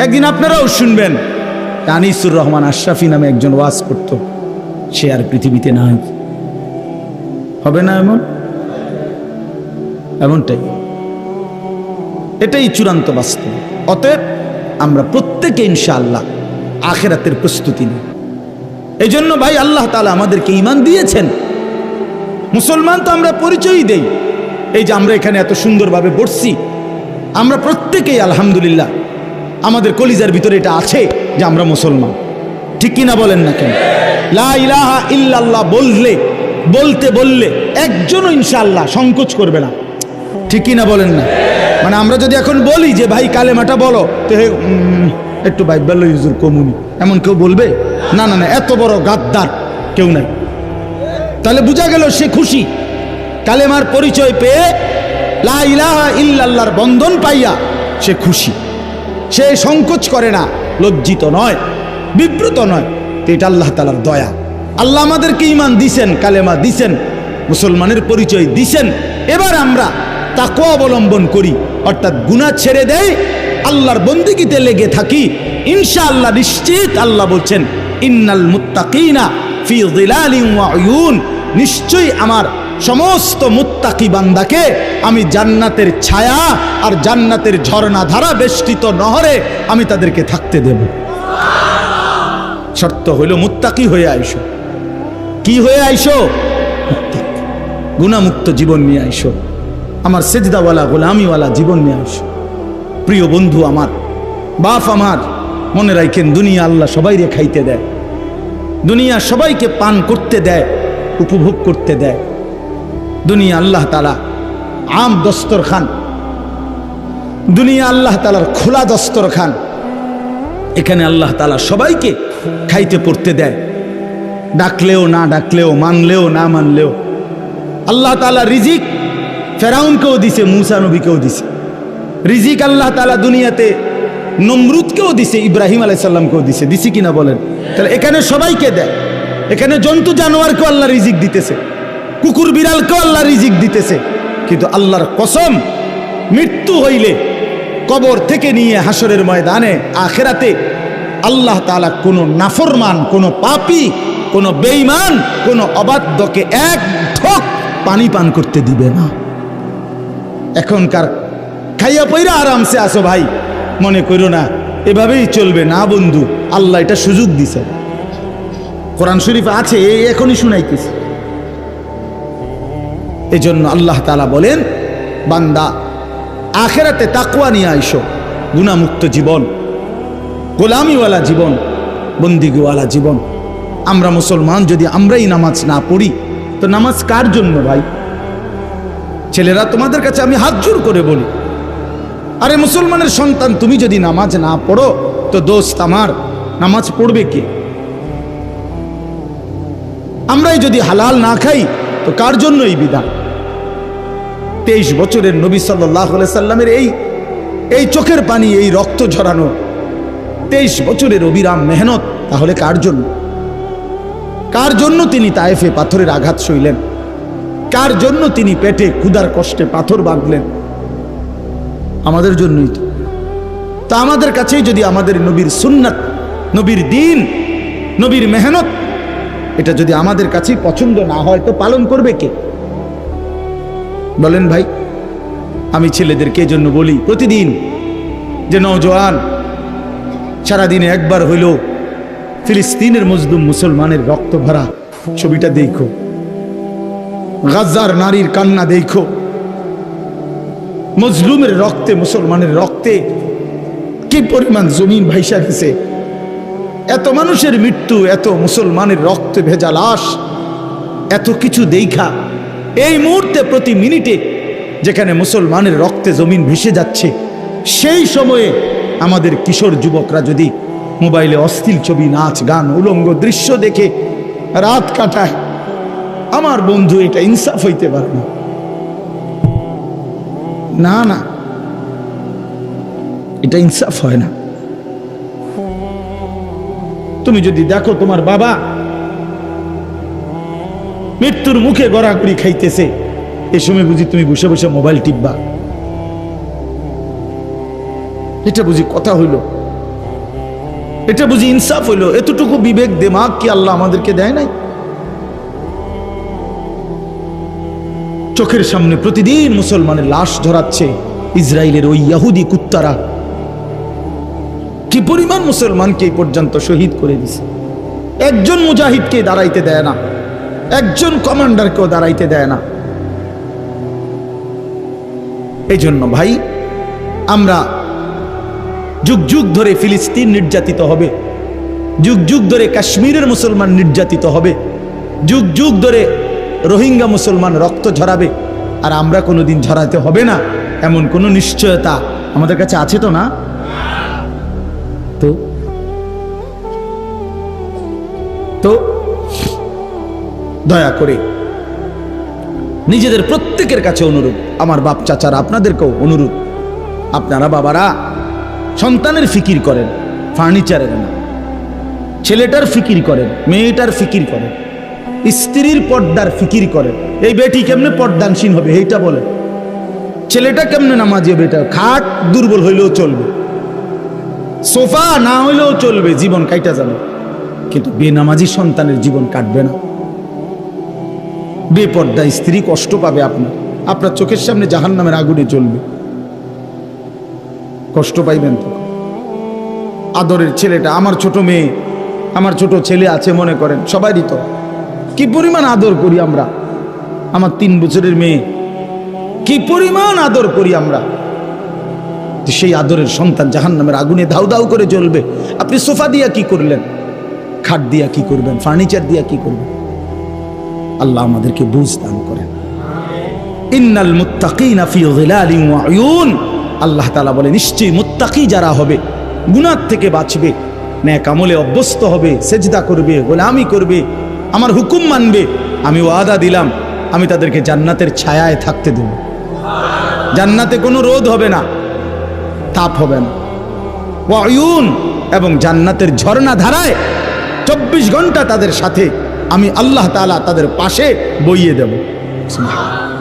একদিন আপনারাও শুনবেন, আনিসুর রহমান আশরাফি নামে একজন ওয়াজ করত, সে আর পৃথিবীতে নাই। হবে না এমনটাই, এটাই চূড়ান্ত বাস্তব। অতএব আমরা প্রত্যেকে ইনশাআল্লাহ আখিরাতের প্রস্তুতি নিই। এই জন্য ভাই আল্লাহ তাআলা আমাদেরকে ঈমান দিয়েছেন। মুসলমান তো আমরা পরিচয়ই দেই, এই যে আমরা এখানে এত সুন্দরভাবে বসছি, আমরা প্রত্যেকেই আলহামদুলিল্লাহ আমাদের কলিজার ভিতরে এটা আছে যে আমরা মুসলমান। ঠিক কিনা বলেন না কেন? লা ইলাহা ইল্লাল্লাহ বলতে বললে একজনও ইনশাআল্লাহ সংকোচ করবে না। ঠিক কিনা বলেন না? মানে আমরা যদি এখন বলি যে ভাই কালেমাটা বলো, তো একটু বাইবেল হুজুর কমুনি, এমন কেউ বলবে না? না না, এত বড় গাদ্দার কেউ নাই। তাহলে বোঝা গেল সে খুশি কালেমার পরিচয় পেয়ে, লা ইলাহা ইল্লাল্লাহর বন্ধন পাইয়া সে খুশি, সে সংকোচ করে না, লজ্জিত নয়, বিব্রত নয়। তো এটা আল্লাহ তাআলার দয়া। আল্লাহ আমাদেরকে ঈমান দিছেন, কালেমা দিছেন, মুসলমানের পরিচয় দিছেন। এবার আমরা তাকওয়া অবলম্বন করি, অর্থাৎ গুনাহ ছেড়ে দেই, আল্লাহর বন্দেগীতে লেগে থাকি। ইনশাআল্লাহ নিশ্চিত আল্লাহ বলছেন, ইন্নাল মুত্তাকিনা ফি যিলালিন ওয়া উয়ুন, নিশ্চয়ই আমার সমস্ত মুত্তাকি বান্দাকে আমি জান্নাতের ছায়া আর জান্নাতের ঝর্ণা ধারা বেষ্টিত নহরে আমি তাদেরকে থাকতে দেব। শর্ত হইল মুত্তাকি হয়ে আইসো। কি হয়ে আইসো? মুত্তাকি, গুনাহমুক্ত জীবন নিয়ে আইসো, আমার সেজদাওয়ালা গোলামিওয়ালা জীবন নিয়ে আইসো। প্রিয় বন্ধু আমার, বাপ আমার, মনে রাখেন দুনিয়া আল্লাহ সবাইরে খাইতে দেয়, দুনিয়া সবাইকে পান করতে দেয়, উপভোগ করতে দেয়। দুনিয়া আল্লাহ তাআলা আম দস্তরখান, দুনিয়া আল্লাহ তাআলার খোলা দস্তরখান। এখানে আল্লাহ তাআলা সবাইকে খাইতে পড়তে দেয়, ডাকলেও না ডাকলেও, মানলেও না মানলেও। আল্লাহ তাআলা রিজিক ফেরাউনকেও দিছে, মূসা নবীকেও দিছে। রিজিক আল্লাহ তাআলা দুনিয়াতে নমরুদকেও দিছে, ইব্রাহিম আলাইহিস সালামকেও দিছে। দিছি কিনা বলেন? তাহলে এখানে সবাইকে দেয়। এখানে জন্তু জানোয়ারকেও আল্লাহ রিজিক দিতেছে, কুকুর বিড়ালকেও আল্লাহ রিজিক দিতেছে। কিন্তু আল্লাহর কসম, মৃত্যু হইলে কবর থেকে নিয়ে হাসরের ময়দানে আখিরাতে আল্লাহ তাআলা কোনো নাফরমান, কোনো পাপী, কোনো বেঈমান, কোনো অবাধ্যকে এক ঢোক পানি পান করতে দিবে না। এখনকার খাইয়া পইরা আরামসে আসো ভাই, মনে করো না এভাবেই চলবে না বন্ধু। আল্লাহ এটা সুযোগ দিছে, কোরআন শরীফ আছে, এখনই শুনাইতেছে। এজন্য আল্লাহ তাআলা বলেন, বান্দা আখিরাতে তাকওয়া নিয়ে আইসো, গুনাহমুক্ত জীবন, গোলামিওয়ালা জীবন, বন্দিগিওয়ালা জীবন। আমরা মুসলমান যদি আমরাই নামাজ না পড়ি, তো নামাজ কার জন্য ভাই? ছেলেরা, তোমাদের কাছে আমি হাত জোর করে বলি, আরে মুসলমানের সন্তান, তুমি যদি নামাজ না পড়ো, তো দোস্ত আমার, নামাজ পড়বে কে? আমরাই যদি হালাল না খাই, তো কার জন্য এই বিধান? 23 বছরের নবী সাল্লাল্লাহু আলাইহি সাল্লামের এই চোখের পানি, এই রক্ত ঝরানো 23 বছরের অবিরাম মেহনত, তাহলে কার জন্য? কার জন্য তিনি তায়েফে পাথরের আঘাত সইলেন? কার জন্য তিনি পেটে ক্ষুধার কষ্টে পাথর বাঁধলেন? আমাদের জন্যই তো। তা আমাদের কাছেই যদি আমাদের নবীর সুন্নাত, নবীর দ্বীন, নবীর মেহনত, এটা যদি আমাদের কাছেই পছন্দ না হয়, তো পালন করবে কে? বলেন ভাই। আমি ছেলেদেরকে এই জন্য বলি প্রতিদিন, যে নওজোয়ান, সারাদিনে একবার হইল ফিলিস্তিনের মজলুম মুসলমানের রক্ত ভরা ছবিটা দেখো, গাজার নারীর কান্না দেখো, মজলুমের রক্তে, মুসলমানের রক্তে কি পরিমাণ জমিন ভাইসা গেছে। এত মানুষের মৃত্যু, এত মুসলমানের রক্তে ভেজা লাশ, এত কিছু দেখা এই মুহূর্তে প্রতি মিনিটে যেখানে মুসলমানের রক্তে জমিন ভেসে যাচ্ছে, সেই সময়ে আমাদের কিশোর যুবকরা যদি মোবাইলে অশ্লীল ছবি, নাচ গান, উলঙ্গ দৃশ্য দেখে রাত কাটায়, আমার বন্ধু, এটা ইনসাফ হইতে পারে না। না না, এটা ইনসাফ হয় না। তুমি যদি দেখো তোমার বাবা মৃত্যুর মুখে গড়াগড়ি খাইতেছে, এই সময় বুঝি তুমি বসে বসে মোবাইল টিপবা? এটা বুঝি কথা হইল? এটা বুঝি ইনসাফ হইলো? এতটুকু বিবেক দিমাগ কি আল্লাহ আমাদেরকে দেয় নাই? চোখের সামনে প্রতিদিন মুসলমানের লাশ ঝরাচ্ছে ইসরায়েলের ওই ইহুদি কুত্তারা। কি পরিমাণ মুসলমানকে এই পর্যন্ত শহীদ করে দিছে। একজন মুজাহিদকে দাঁড়াইতে দেয় না, একজন কমান্ডারকেও দাঁড়াইতে দেয় না। এই জন্য ভাই, আমরা যুগ যুগ ধরে ফিলিস্তিন নির্যাতিত হবে, যুগ যুগ ধরে কাশ্মীরের মুসলমান নির্যাতিত হবে, যুগ যুগ ধরে রোহিঙ্গা মুসলমান রক্ত ঝরাবে, আর আমরা কোনোদিন ঝরাতে হবে না এমন কোনো নিশ্চয়তা আমাদের কাছে আছে তো? না তো তো দয়া করে নিজেদের প্রত্যেকের কাছে অনুরোধ, আমার বাপ চাচারা আপনাদেরকেও অনুরোধ, আপনারা বাবারা সন্তানের ফিকির করেন, ফার্নিচারের না। ছেলেটার ফিকির করেন, মেয়েটার ফিকির করেন, স্ত্রীর পর্দার ফিকির করেন। এই বেটি কেমনে পর্দানসীন হবে এইটা বলে, ছেলেটা কেমনে নামাজি হবে এটা। খাট দুর্বল হইলেও চলবে, সোফা না হইলেও চলবে, জীবন কাইটা যাবে, কিন্তু বেনামাজি সন্তানের জীবন কাটবে না। বেপর্দা স্ত্রী কষ্ট পাবে, আপনার চোখের সামনে জাহান্নামের আগুনে জ্বলবে, কষ্ট পাইবেন তো। আদরের ছেলেটা, আমার ছোট মেয়ে, আমার ছোট ছেলে আছে মনে করেন, সবারই তো কি পরিমাণ আদর করি আমরা। আমার 3 বছরের মেয়ে, কি পরিমাণ আদর করি আমরা। সেই আদরের সন্তান জাহান্নামের আগুনে ধাউ ধাউ করে জ্বলবে। আপনি সোফা দিয়া কি করলেন, খাট দিয়া কি করবেন, ফার্নিচার দিয়া কি করবেন? আল্লাহ আমাদেরকে বুঝ দান করেন। ইন্নাল মুত্তাকিনা ফি যিলালিন ওয়া উয়ুন, আল্লাহ তাআলা বলে নিশ্চয়ই মুত্তাকি যারা হবে, গুনাহ থেকে বাঁচবে, নেক আমলে অভ্যস্ত হবে, সেজদা করবে, গোলামি করবে, আমার হুকুম মানবে, আমি ওয়াদা দিলাম আমি তাদেরকে জান্নাতের ছায়ায় থাকতে দেব। জান্নাতে কোনো রোদ হবে না, তাপ হবে না। ওয়া উয়ুন, এবং জান্নাতের ঝর্ণা ধারায় 24 ঘন্টা তাদের সাথে আমি আল্লাহ তাআলা তাদের পাশে বইয়ে দেব। সুবহানাল্লাহ।